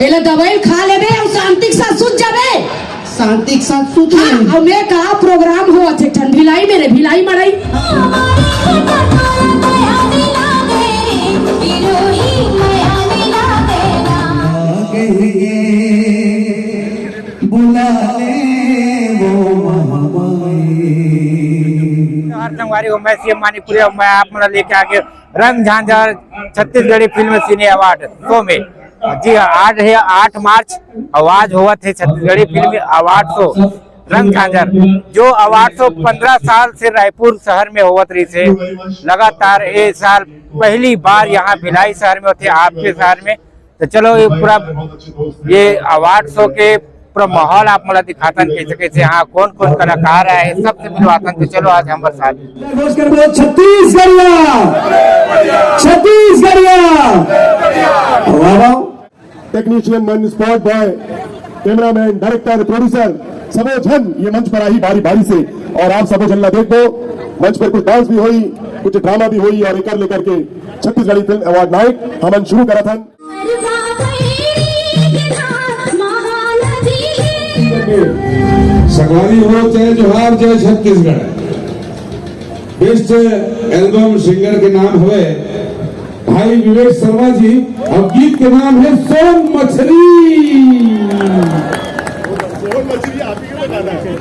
पहले दवाई खा लेबे और शांति के साथ सुत जाबे। शांति के साथ सुत ले। हाँ, और मैं का प्रोग्राम हुआ थे ठंड भिलाई मेरे भिलाई मड़ाई। मैं सीएम मानीपुरी मैं आप लेके आके Rang Jhanjhar Chhattisgarhi film cine award show में। जी हाँ, आज है 8 मार्च। आवाज हुआ थे छत्तीसगढ़ी फिल्म अवार्ड शो रंग झांझर, जो अवार्ड शो 15 साल से रायपुर शहर में होवत रही से लगातार। ये साल पहली बार यहाँ भिलाई शहर में होते, आपके शहर में। तो चलो ये पूरा ये अवार्ड शो के पूरा माहौल आप मला दिखातन कैसे कैसे यहाँ कौन कौन कलाकार आए सबसे मिलवातन। तो चलो आज हमारे साथ टेक्नीशियन मन, spot boy, cameraman, director, producer सबो जन ये मंच पर आई बारी बारी से। और आप सबो जन देख दो, मंच पर कुछ डांस भी हुई, कुछ ड्रामा भी हुई और एक लेकर के छत्तीसगढ़ी फिल्म अवार्ड नाइट हमन शुरू करा था। सगवानी हो चाहे जोहार चाहे छत्तीसगढ़, बेस्ट एल्बम सिंगर के नाम हुए भाई विवेक शर्मा जी और गीत के नाम है सोन मछली।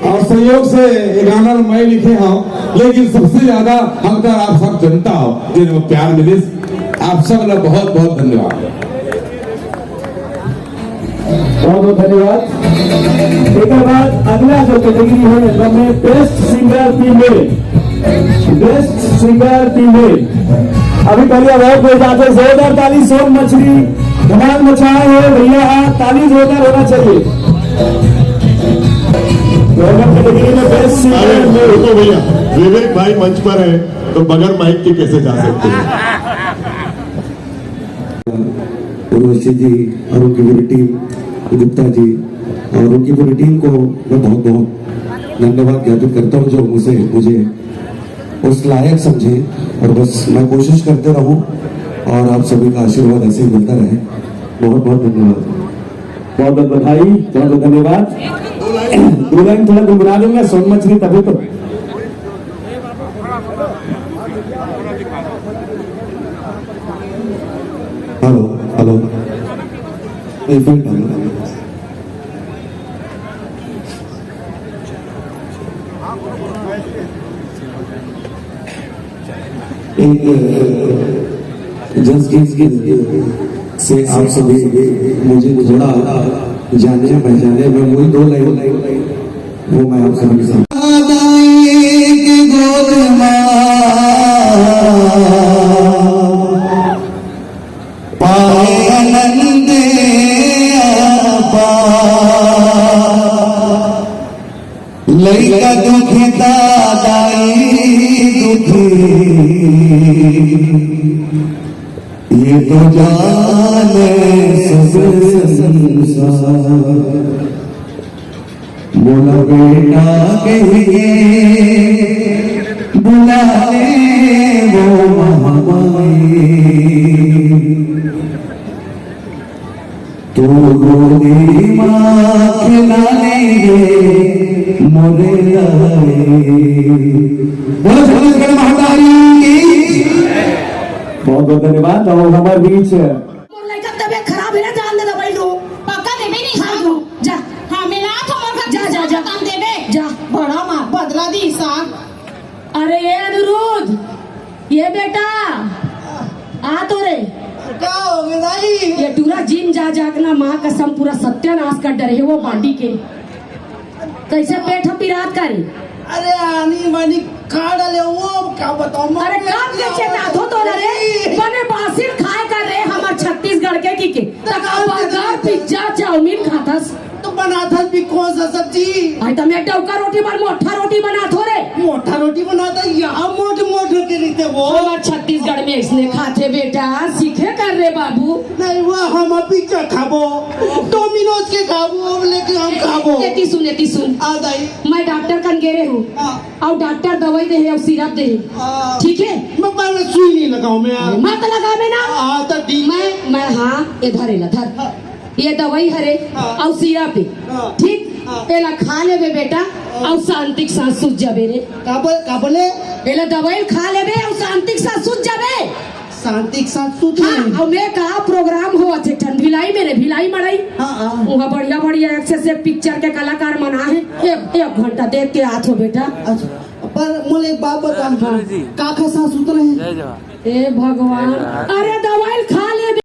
और सहयोग से ये गाना मैं लिखे हूँ, लेकिन सबसे ज्यादा हम तो आप सब जनता हो जिनको प्यार मिले, आप सब लोग बहुत बहुत धन्यवाद। बहुत बहुत धन्यवाद। एक बाद अगला जो कैटेगरी है एल्बम में best singer female, best singer female. अभी पहले अवार्ड को जाते जोरदार ताली सोन मछली धमाल मचाए है भैया, ताली जोरदार होना चाहिए। कैटेगरी में बेस्ट सिंगर देखो भैया, विवेक भाई मंच पर है तो बगैर माइक के कैसे जा सकते हैं। उर्वशी जी और उनकी पूरी टीम, गुप्ता जी और उनकी पूरी टीम को मैं बहुत बहुत धन्यवाद ज्ञापित करता हूँ, जो मुझे उस लायक समझे। और बस मैं कोशिश करते रहूं और आप सभी का आशीर्वाद ऐसे ही मिलता रहे। बहुत बहुत धन्यवाद, बहुत बहुत बधाई, बहुत बहुत धन्यवाद। दो लाइन थोड़ा गुनगुना दूंगा सोन मछली तभी तो। हेलो हेलो, से आप सभी मुझे थोड़ा जाने पहचाने में वही 2 लाइन वो मैं आप सभी के साथ लइका दुखी दादाई दुखी ये तो जाने सब संसार। बोला बेटा कहिए बुला ले वो महामाई, तो गोदी माँ खिला लेंगे मोरे लाए। बोलो छत्तीसगढ़ महातारी की बहुत बहुत धन्यवाद। और हमारे बीच तबियत खराब है ना, जान दे दवाई लो। पक्का देबे नहीं हाँ लो जा। हाँ मिला तो मोर जा जा जा काम देबे जा। बड़ा मार बदला दी साग। अरे ये अनुरुद्ध, ये बेटा आ तो रे। क्या हो गया? ये पूरा जिम जा जाकर माँ कसम पूरा सत्यानाश कर डरे है वो बांडी के। कैसे पेट हम पिरात करे। अरे आनी मानी खा डाले वो क्या बताऊं। अरे काम के चेताधो तो रे बने बासिर खाए कर रे हमार छत्तीसगढ़ के की बर्गर पिज्जा चाउमीन खातस तो बनाता भी कौन सा सब्जी? आई तो मैं डौका रोटी बन मोटा रोटी बना थो रे। मोटा रोटी बनाता यहाँ मोटे मोटे के लिए वो हमार छत्तीसगढ़ में इसने खाते बेटा, सीखे कर रे बाबू। नहीं वो हम पिज्जा खाबो, डोमिनोज के खाबो, लेकिन हम खाबो। एती सुन आ दाई मैं डॉक्टर कन गेरे हूँ और डॉक्टर दवाई दे है और सिरप दे है, ठीक है। मैं पहले सुई नहीं लगाऊं मैं मत लगा में ना। तो मैं हाँ इधर धर ये दवाई हरे हाँ। और सिरप पे हाँ। ठीक हाँ। एला खा लेबे बेटा और शांतिक सांस सूझ जाबे रे। का बोले एला दवाई खा लेबे और शांतिक सांस सूझ जाबे। शांति के साथ सूत हाँ और मैं कहा प्रोग्राम हो अच्छे ठंड भिलाई मेरे भिलाई मड़ाई हाँ वहाँ बढ़िया बढ़िया एक्सेस पिक्चर के कलाकार मना है एक घंटा देख के आत हो बेटा। अच्छा पर मोले एक बात बता का सांस उतर है ए भगवान अरे दवाई खा